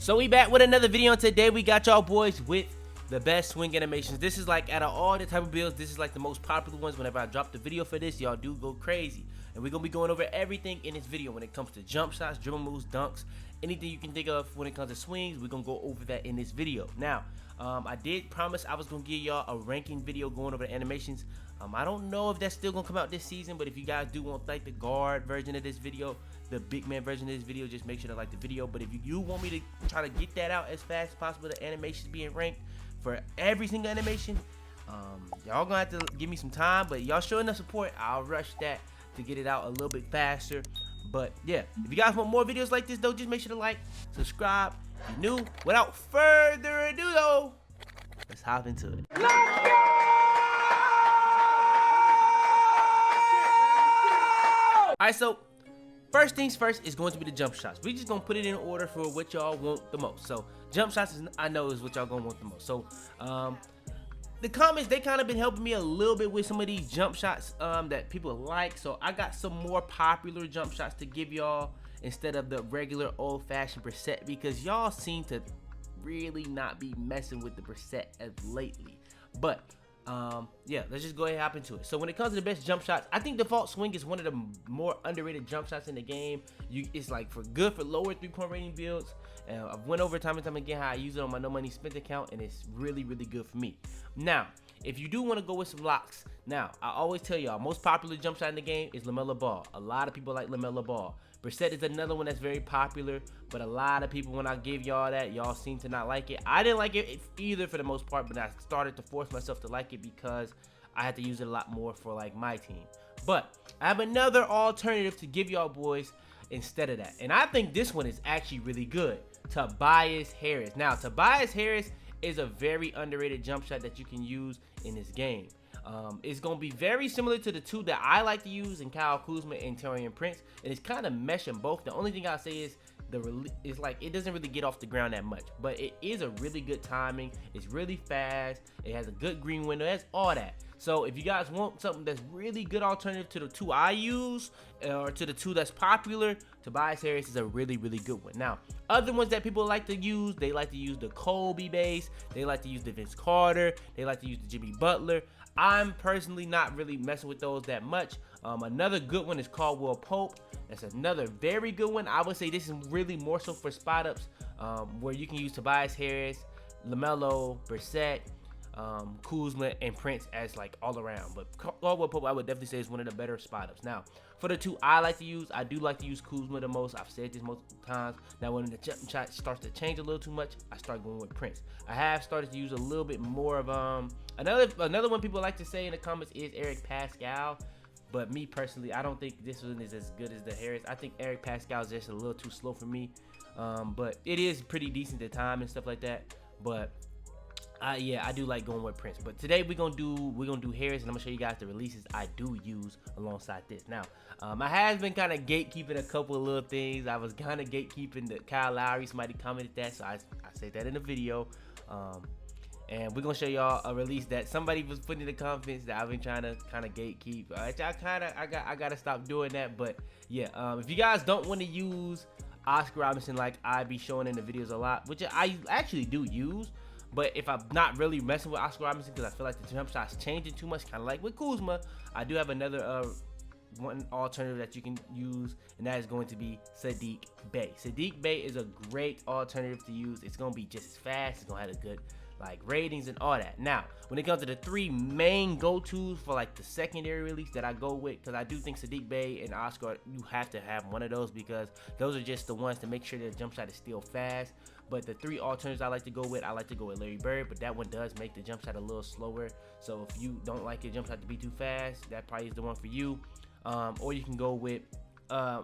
So we back with another video, and today we got y'all boys with the best swing animations. This is like, out of all the type of builds, this is like the most popular ones. Whenever I drop the video for this, y'all do go crazy. And we're gonna be going over everything in this video when it comes to jump shots, dribble moves, dunks, anything you can think of when it comes to swings. We're gonna go over that in this video. Now, I did promise I was gonna give y'all a ranking video going over the animations. I don't know if that's still gonna come out this season, but if you guys do want like the guard version of this video, the big man version of this video, just make sure to like the video. But if you want me to try to get that out as fast as possible, the animations being ranked for every single animation, y'all gonna have to give me some time, but y'all show enough support, I'll rush that to get it out a little bit faster. But yeah, if you guys want more videos like this though, just make sure to like, subscribe if you're new. Without further ado though, let's hop into it. Alright, so first things first is going to be the jump shots. We just gonna put it in order for what y'all want the most. So jump shots is, I know, is what y'all gonna want the most. So the comments, they kind of been helping me a little bit with some of these jump shots that people like. So I got some more popular jump shots to give y'all instead of the regular old-fashioned preset, because y'all seem to really not be messing with the preset as lately. But yeah, let's just go ahead and hop into it. So when it comes to the best jump shots, I think default swing is one of the more underrated jump shots in the game. It's like good for lower 3-point rating builds. I've went over time and time again how I use it on my no money spent account, and it's really good for me. Now, if you do want to go with some locks, now I always tell y'all, most popular jump shot in the game is LaMelo Ball. A lot of people like LaMelo Ball. Brissett is another one that's very popular, but a lot of people, when I give y'all that, y'all seem to not like it. I didn't like it either for the most part, but I started to force myself to like it because I had to use it a lot more for like my team. But I have another alternative to give y'all boys instead of that, and I think this one is actually really good. Tobias Harris. Now, Tobias Harris is a very underrated jump shot that you can use in this game. It's going to be very similar to the two that I like to use in Kyle Kuzma and Taurean Prince, and it's kind of meshing both. The only thing I'll say is it's like it doesn't really get off the ground that much, but it is a really good timing. It's really fast. It has a good green window. It has all that. So if you guys want something that's really good alternative to the two I use, or to the two that's popular, Tobias Harris is a really good one. Now, other ones that people like to use, they like to use the Kobe base, they like to use the Vince Carter, they like to use the Jimmy Butler. I'm personally not really messing with those that much. Another good one is Caldwell Pope. That's another very good one. I would say this is really more so for spot ups, where you can use Tobias Harris, LaMelo, Brissett, Kuzma, and Prince as like all around. But Caldwell Pope, I would definitely say, is one of the better spot ups. Now, for the two I like to use, I do like to use Kuzma the most. I've said this multiple times. Now, when the jump shot starts to change a little too much, I start going with Prince. I have started to use a little bit more of another one people like to say in the comments is Eric Pascal. But me personally, I don't think this one is as good as the Harris. I think Eric Pascal is just a little too slow for me. But it is pretty decent at time and stuff like that. But yeah, I do like going with Prince. But today we're gonna do Harris, and I'm gonna show you guys the releases I do use alongside this. Now, I have been kind of gatekeeping a couple of little things. I was kind of gatekeeping the Kyle Lowry. Somebody commented that, so I said that in the video. And we're gonna show y'all a release that somebody was putting in the comments that I've been trying to kind of gatekeep. I gotta stop doing that. But yeah, if you guys don't want to use Oscar Robertson like I be showing in the videos a lot, which I actually do use, but if I'm not really messing with Oscar Robertson because I feel like the jump shot's changing too much, kind of like with Kuzma, I do have another one alternative that you can use, and that is going to be Saddiq Bey. Saddiq Bey is a great alternative to use. It's gonna be just as fast. It's gonna have a good like ratings and all that. Now, when it comes to the three main go-tos for like the secondary release that I go with, because I do think Saddiq Bey and Oscar, you have to have one of those, because those are just the ones to make sure that the jump shot is still fast. But the three alternatives I like to go with Larry Bird, but that one does make the jump shot a little slower. So if you don't like your jump shot to be too fast, that probably is the one for you. Or you can go with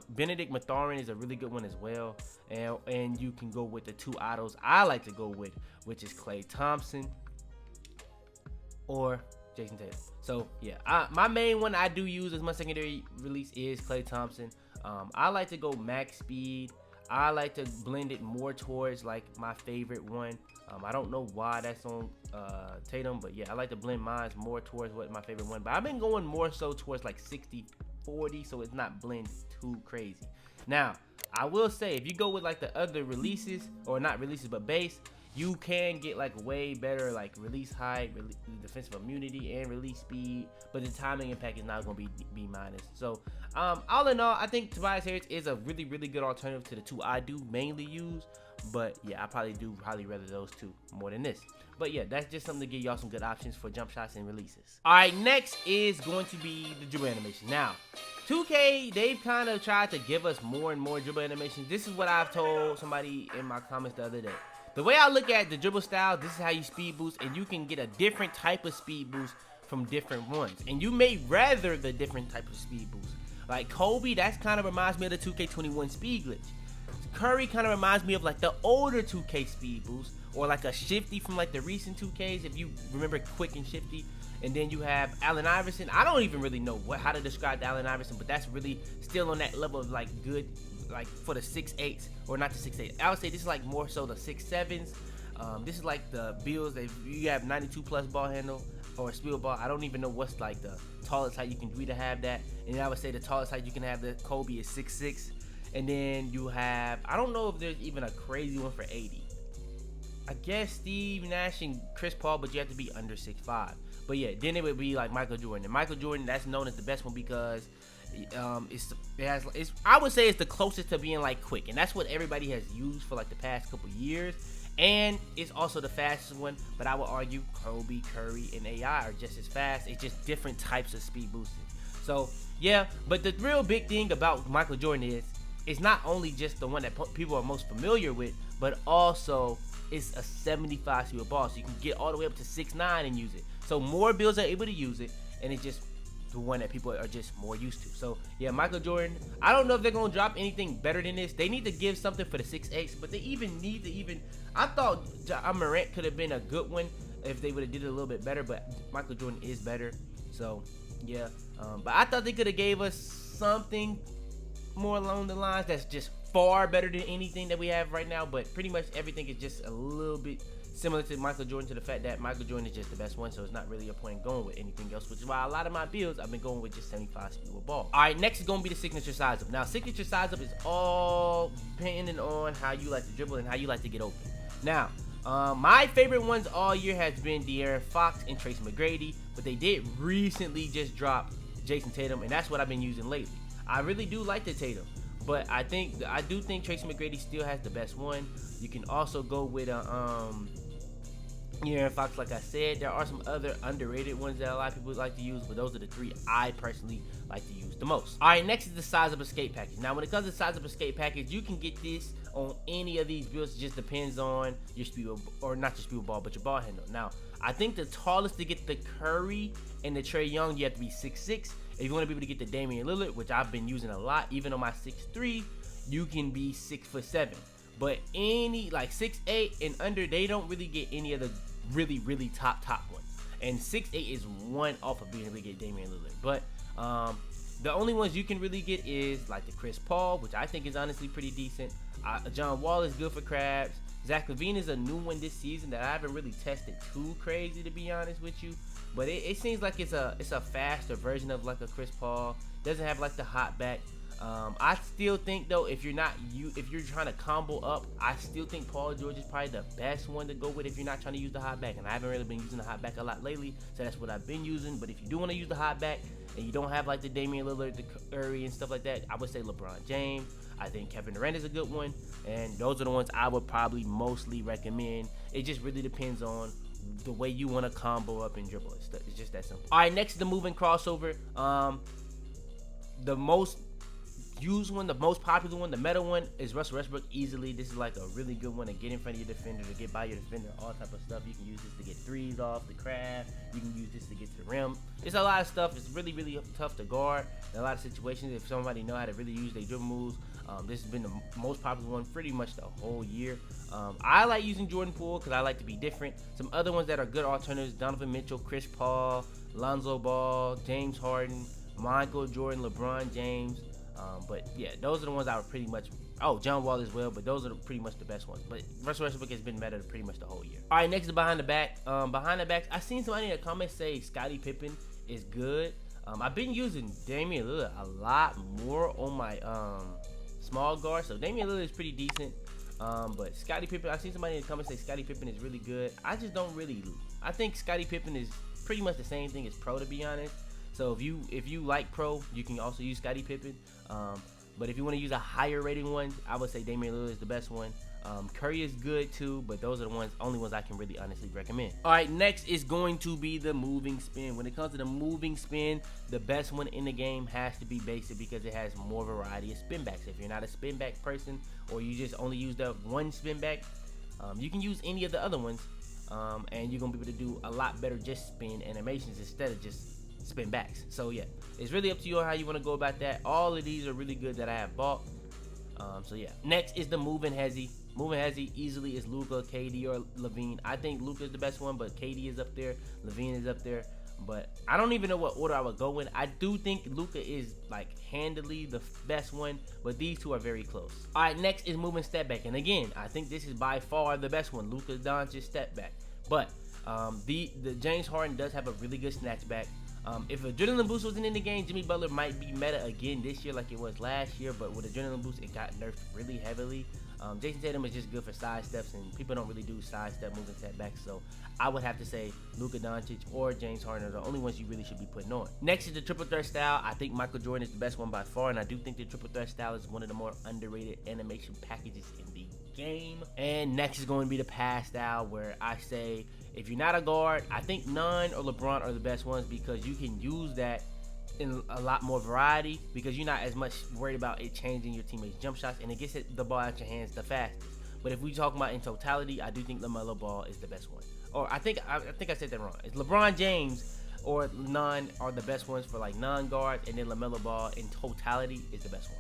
Benedict Mathurin is a really good one as well, and you can go with the two autos I like to go with, which is Klay Thompson or Jason Tatum. So yeah, my main one I do use as my secondary release is Klay Thompson. I like to go max speed. I like to blend it more towards like my favorite one. I don't know why that's on Tatum, but yeah, I like to blend mine more towards what my favorite one. But I've been going more so towards like 60-40, so it's not blend too crazy. Now, I will say, if you go with like the other releases, or not releases but base, you can get like way better like release height, defensive immunity, and release speed, but the timing impact is not going to be B-. So all in all, I think Tobias Harris is a really good alternative to the two I do mainly use. But yeah, I probably rather those two more than this. But yeah, that's just something to give y'all some good options for jump shots and releases. All right, next is going to be the dribble animation. Now, 2K, they've kind of tried to give us more and more dribble animations. This is what I've told somebody in my comments the other day. The way I look at the dribble style, this is how you speed boost, and you can get a different type of speed boost from different ones. And you may rather the different type of speed boost. Like Kobe, that kind of reminds me of the 2K21 speed glitch. Curry kind of reminds me of like the older 2K speed boost, or like a Shifty from like the recent 2Ks, if you remember Quick and Shifty. And then you have Allen Iverson. I don't even really know how to describe Allen Iverson, but that's really still on that level of like good, like for the 6'8s, or not the 6'8. I would say this is like more so the 6'7s. This is like the Bills. You have 92 plus ball handle or speed ball. I don't even know what's like the tallest height you can do to have that. And I would say the tallest height you can have the Kobe is 6'6. And then you have, I don't know if there's even a crazy one for 80. I guess Steve Nash and Chris Paul, but you have to be under 6'5. But yeah, then it would be like Michael Jordan. And Michael Jordan, that's known as the best one because I would say it's the closest to being like quick. And that's what everybody has used for like the past couple years. And it's also the fastest one, but I would argue Kobe, Curry, and AI are just as fast. It's just different types of speed boosting. So yeah, but the real big thing about Michael Jordan is, it's not only just the one that people are most familiar with, but also it's a 75 speed ball, so you can get all the way up to 6'9" and use it. So more builds are able to use it, and it's just the one that people are just more used to. So yeah, Michael Jordan, I don't know if they're gonna drop anything better than this. They need to give something for the 6'8", but they I thought Morant could have been a good one if they would have did it a little bit better, but Michael Jordan is better. So yeah, but I thought they could have gave us something more along the lines that's just far better than anything that we have right now. But pretty much everything is just a little bit similar to Michael Jordan, to the fact that Michael Jordan is just the best one, so it's not really a point in going with anything else, which is why a lot of my builds I've been going with just 75 speed with ball. All right, next is going to be the signature size up. Now, signature size up is all depending on how you like to dribble and how you like to get open. Now, my favorite ones all year has been De'Aaron Fox and Tracy McGrady, but they did recently just drop Jason Tatum, and that's what I've been using lately. I really do like the Tatum, but I do think Tracy McGrady still has the best one. You can also go with De'Aaron Fox, like I said. There are some other underrated ones that a lot of people like to use, but those are the three I personally like to use the most. All right, next is the size of escape package. Now, when it comes to the size of escape package, you can get this on any of these builds. It just depends on your speed, or not your speed ball, but your ball handle. Now, I think the tallest to get the Curry and the Trae Young, you have to be 6'6". If you want to be able to get the Damian Lillard, which I've been using a lot, even on my 6'3", you can be 6'7". But any like 6'8" and under, they don't really get any of the really top ones. And 6'8" is one off of being able to get Damian Lillard. But the only ones you can really get is like the Chris Paul, which I think is honestly pretty decent. John Wall is good for crabs. Zach LaVine is a new one this season that I haven't really tested too crazy, to be honest with you. But it seems like it's a faster version of like a Chris Paul. Doesn't have like the hot back. I still think though, if you're trying to combo up, I still think Paul George is probably the best one to go with if you're not trying to use the hot back. And I haven't really been using the hot back a lot lately, so that's what I've been using. But if you do want to use the hot back and you don't have like the Damian Lillard, the Curry and stuff like that, I would say LeBron James. I think Kevin Durant is a good one, and those are the ones I would probably mostly recommend. It just really depends on the way you want to combo up and dribble. It's just that simple. All right, next is the moving crossover. The most used one, the most popular one, the meta one is Russell Westbrook easily. This is like a really good one to get in front of your defender, to get by your defender, all type of stuff. You can use this to get threes off the crab. You can use this to get to the rim. It's a lot of stuff. It's really tough to guard in a lot of situations. If somebody know how to really use their dribble moves, this has been the most popular one pretty much the whole year. I like using Jordan Poole because I like to be different. Some other ones that are good alternatives: Donovan Mitchell, Chris Paul, Lonzo Ball, James Harden, Michael Jordan, LeBron James. But yeah, those are the ones I would pretty much. Oh, John Wall as well, but those are pretty much the best ones. But Russell Westbrook has been better pretty much the whole year. All right, next is behind the back. Behind the back, I seen somebody in the comments say Scottie Pippen is good. I've been using Damian Lillard a lot more on my small guard. So Damian Lillard is pretty decent. But Scottie Pippen, I've seen somebody in the comments say Scottie Pippen is really good. I just don't really. I think Scottie Pippen is pretty much the same thing as pro, to be honest. So if you like pro, you can also use Scottie Pippen. But if you want to use a higher rating one, I would say Damian Lillard is the best one. Curry is good too, but those are the only ones I can really honestly recommend. All right, next is going to be the moving spin. When it comes to the moving spin, the best one in the game has to be basic because it has more variety of spin backs. If you're not a spin back person, or you just only use the one spin back, you can use any of the other ones, and you're gonna be able to do a lot better just spin animations instead of just spin backs. So yeah, it's really up to you on how you want to go about that. All of these are really good that I have bought. So yeah, next is the moving hezzy. Moving hezzy easily is Luka, KD, or Levine. I think Luka is the best one, but KD is up there, Levine is up there. But I don't even know what order I would go in. I do think Luka is like handily the best one, but these two are very close. All right, next is moving step back, and again, I think this is by far the best one. Luka Doncic step back, but the James Harden does have a really good snatch back. If Adrenaline Boost wasn't in the game, Jimmy Butler might be meta again this year like it was last year, but with Adrenaline Boost, it got nerfed really heavily. Jason Tatum is just good for side steps, and people don't really do side step moving setbacks, so I would have to say Luka Doncic or James Harden are the only ones you really should be putting on. Next is the triple threat style. I think Michael Jordan is the best one by far, and I do think the triple threat style is one of the more underrated animation packages in the game. And next is going to be the pass style, where I say if you're not a guard, I think Nunn or LeBron are the best ones because you can use that in a lot more variety because you're not as much worried about it changing your teammates' jump shots, and it gets the ball out your hands the fastest. But if we talk about in totality, I do think LaMelo Ball is the best one. Or I think I said that wrong. It's LeBron James or Nunn are the best ones for like non-guards, and then LaMelo Ball in totality is the best one.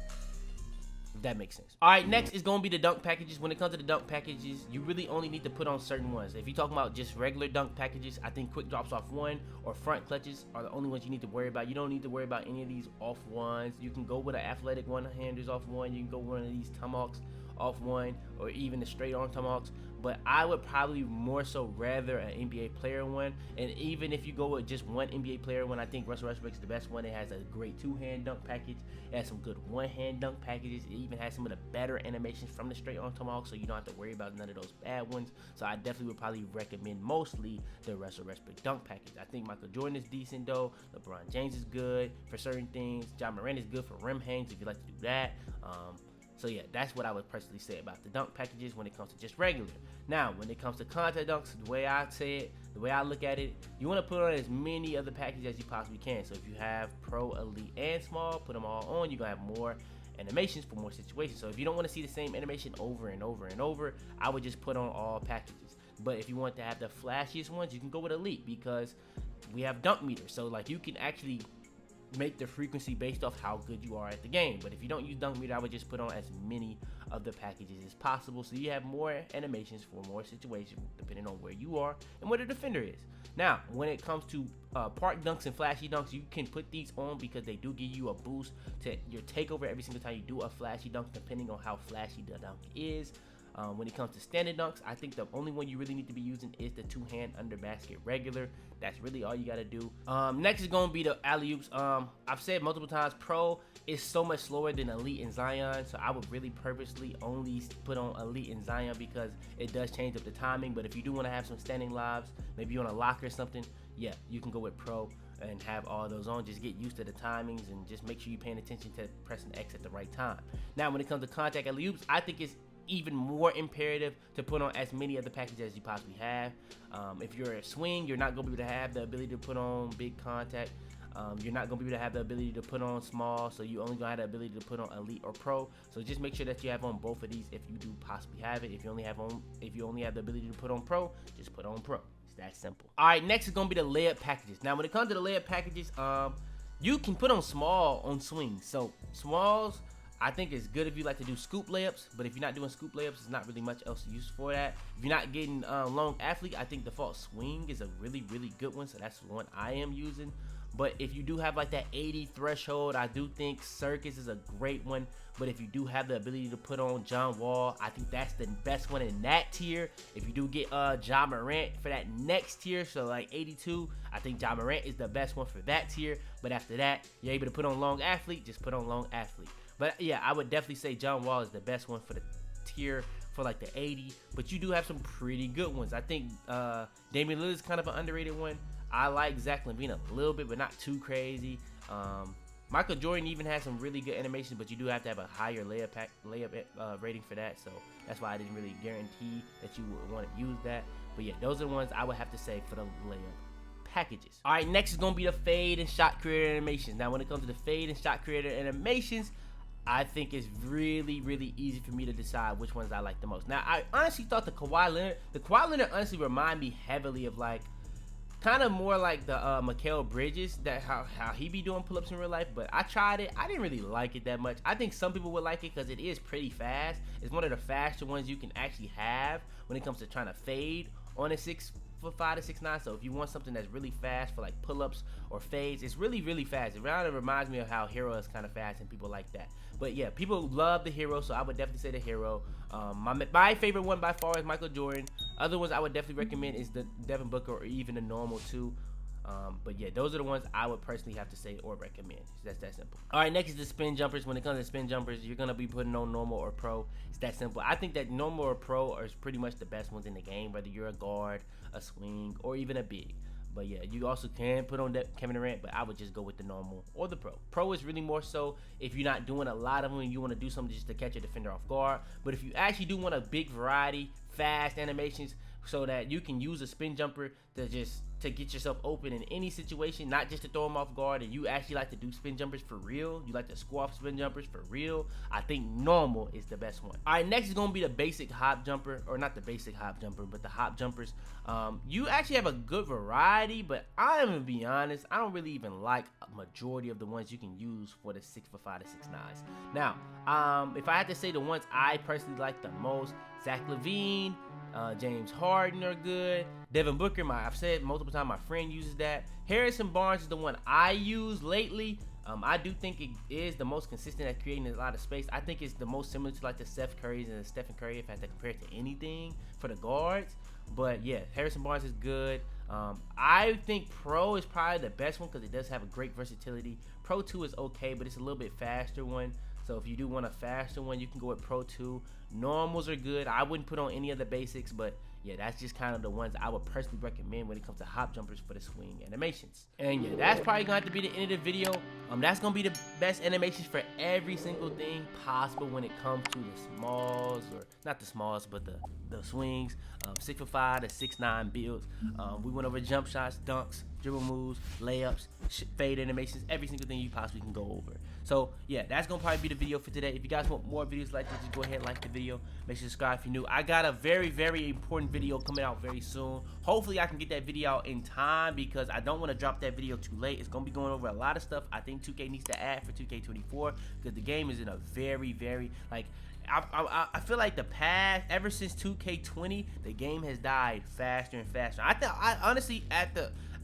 If that makes sense. All right, next is going to be the dunk packages. When it comes to the dunk packages, you really only need to put on certain ones. If you're talking about just regular dunk packages, I think quick drops off one or front clutches are the only ones you need to worry about. You don't need to worry about any of these off ones. You can go with an athletic one-handers off one. You can go with one of these tomahawks off one, or even the straight arm tomahawks. But I would probably more so rather an NBA player one. And even if you go with just one NBA player one, I think Russell Westbrook is the best one. It has a great two-hand dunk package. It has some good one-hand dunk packages. It even has some of the better animations from the straight arm tomahawk, so you don't have to worry about none of those bad ones. So I definitely would probably recommend mostly the Russell Westbrook dunk package. I think Michael Jordan is decent though. LeBron James is good for certain things. Ja Morant is good for rim hangs if you like to do that. So yeah, that's what I would personally say about the dunk packages when it comes to just regular. Now, when it comes to contact dunks, the way I say it, the way I look at it, you want to put on as many of the packages as you possibly can. So if you have pro, elite, and small, put them all on. You're going to have more animations for more situations. So if you don't want to see the same animation over and over and over, I would just put on all packages. But if you want to have the flashiest ones, you can go with elite because we have dunk meters. So like you can actually make the frequency based off how good you are at the game. But if you don't use dunk meter, I would just put on as many of the packages as possible, so you have more animations for more situations depending on where you are and where the defender is. Now, when it comes to park dunks and flashy dunks, you can put these on because they do give you a boost to your takeover every single time you do a flashy dunk, depending on how flashy the dunk is. When it comes to standard dunks, I think the only one you really need to be using is the two-hand under basket regular. That's really all you got to do. Next is going to be the alley-oops. I've said multiple times, pro is so much slower than elite and Zion, so I would really purposely only put on elite and Zion because it does change up the timing. But if you do want to have some standing lobs, maybe you want to lock or something, yeah, you can go with pro and have all those on. Just get used to the timings and just make sure you're paying attention to pressing X at the right time. Now, when it comes to contact alley-oops, I think it's even more imperative to put on as many of the packages as you possibly have. If you're a swing, you're not going to be able to have the ability to put on big contact. You're not going to be able to have the ability to put on small, so you only going to have the ability to put on elite or pro. So just make sure that you have on both of these if you do possibly have it. If you only have the ability to put on pro, just put on pro. It's that simple. All right, next is going to be the layup packages. Now, when it comes to the layup packages, you can put on small on swings. So smalls, I think it's good if you like to do scoop layups, but if you're not doing scoop layups, there's not really much else use for that. If you're not getting long athlete, I think default swing is a really, really good one, so that's the one I am using. But if you do have like that 80 threshold, I do think Circus is a great one. But if you do have the ability to put on John Wall, I think that's the best one in that tier. If you do get Ja Morant for that next tier, so like 82, I think Ja Morant is the best one for that tier. But after that, you're able to put on long athlete, just put on long athlete. But yeah, I would definitely say John Wall is the best one for the tier for like the 80. But you do have some pretty good ones. I think Damian Lillard is kind of an underrated one. I like Zach LaVine a little bit, but not too crazy. Michael Jordan even has some really good animations, but you do have to have a higher layup rating for that. So that's why I didn't really guarantee that you would want to use that. But yeah, those are the ones I would have to say for the layup packages. All right, next is going to be the fade and shot creator animations. Now, when it comes to the fade and shot creator animations, I think it's really, really easy for me to decide which ones I like the most. Now, I honestly thought the Kawhi Leonard honestly remind me heavily of like, kind of more like the Mikal Bridges, that how he be doing pull-ups in real life. But I tried it. I didn't really like it that much. I think some people would like it because it is pretty fast. It's one of the faster ones you can actually have when it comes to trying to fade on a 6'5" to 6'9". So if you want something that's really fast for like pull-ups or fades, it's really, really fast. It kind of reminds me of how Hero is kind of fast and people like that. But yeah, people love the Hero, so I would definitely say the Hero. My favorite one by far is Michael Jordan. Other ones I would definitely recommend is the Devin Booker or even the normal too. But yeah, those are the ones I would personally have to say or recommend. That's that simple. All right, next is the spin jumpers. When it comes to spin jumpers, you're going to be putting on normal or pro. It's that simple. I think that normal or pro are pretty much the best ones in the game, whether you're a guard, a swing, or even a big. But yeah, you also can put on that Kevin Durant, but I would just go with the normal or the pro. Pro is really more so if you're not doing a lot of them and you want to do something just to catch a defender off guard. But if you actually do want a big variety, fast animations, so that you can use a spin jumper to get yourself open in any situation, not just to throw them off guard, and you actually like to do spin jumpers for real, you like to score off spin jumpers for real, I think normal is the best one. All right, next is going to be the basic hop jumper, or not the basic hop jumper, but the hop jumpers. You actually have a good variety, but I'm going to be honest, I don't really even like a majority of the ones you can use for the 6'5" to 6'9". Now, if I had to say the ones I personally like the most, Zach LaVine, James Harden are good. Devin Booker, I've said multiple times, my friend uses that. Harrison Barnes is the one I use lately. I do think it is the most consistent at creating a lot of space. I think it's the most similar to like the Steph Currys and the Stephen Curry if I had to compare it to anything for the guards. But yeah, Harrison Barnes is good. I think Pro is probably the best one because it does have a great versatility. Pro 2 is okay, but it's a little bit faster one. So if you do want a faster one, you can go with Pro 2. Normals are good. I wouldn't put on any of the basics, but yeah, that's just kind of the ones I would personally recommend when it comes to hop jumpers for the swing animations. And yeah, that's probably going to have to be the end of the video. That's going to be the best animations for every single thing possible when it comes to the smalls, or not the smalls, but the swings, 6'5" to 6'9" builds. We went over jump shots, dunks, dribble moves, layups, fade animations, every single thing you possibly can go over. So yeah, that's gonna probably be the video for today. If you guys want more videos like this, just go ahead and like the video. Make sure to subscribe if you're new. I got a very, very important video coming out very soon. Hopefully I can get that video out in time because I don't want to drop that video too late. It's gonna be going over a lot of stuff I think 2K needs to add for 2K24 because the game is in a very, very like I feel like the past, ever since 2K20, the game has died faster and faster. I honestly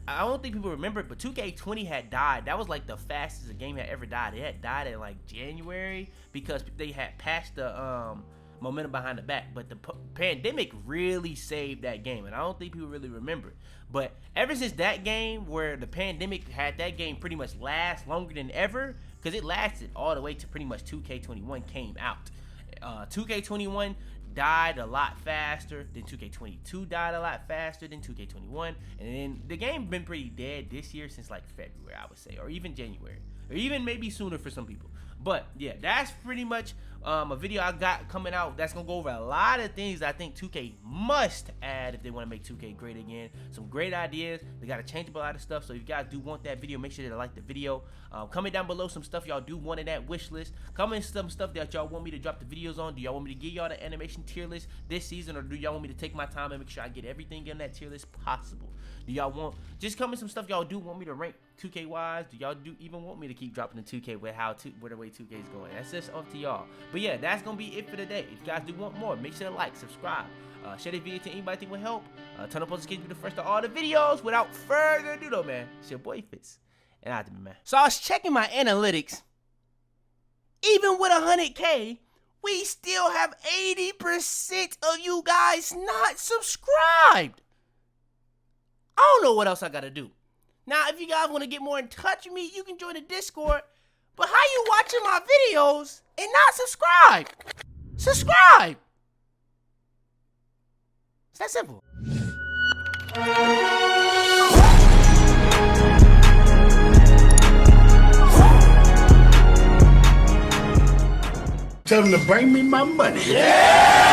I don't think people remember it, but 2K20 had died. That was like the fastest the game had ever died. It had died in like January because they had passed the momentum behind the back. But the pandemic really saved that game, and I don't think people really remember it. But ever since that game, where the pandemic had that game pretty much last longer than ever, because it lasted all the way to pretty much 2K21 came out. 2K21 died a lot faster than 2K22 died a lot faster than 2K21, and then the game been pretty dead this year since like February, I would say, or even January, or even maybe sooner for some people. But yeah, that's pretty much a video I got coming out that's gonna go over a lot of things I think 2K must add if they want to make 2K great again. Some great ideas. They gotta change up a lot of stuff. So if you guys do want that video, make sure to like the video. Comment down below some stuff y'all do want in that wish list. Comment some stuff that y'all want me to drop the videos on. Do y'all want me to give y'all the animation tier list this season, or do y'all want me to take my time and make sure I get everything in that tier list possible? Do y'all want, just comment some stuff y'all do want me to rank 2K wise? Do y'all even want me to keep dropping the 2K with the way 2K is going? That's just up to y'all. But yeah, that's gonna be it for today. If you guys do want more, make sure to like, subscribe, share the video to anybody think will help. Turn on notifications to be the first to all the videos. Without further ado though, man, it's your boy Fitz, and I man. So I was checking my analytics. Even with 100K, we still have 80% of you guys not subscribed. I don't know what else I gotta do. Now, if you guys want to get more in touch with me, you can join the Discord. But how you watching my videos and not subscribe. Subscribe. It's that simple. Tell them to bring me my money. Yeah!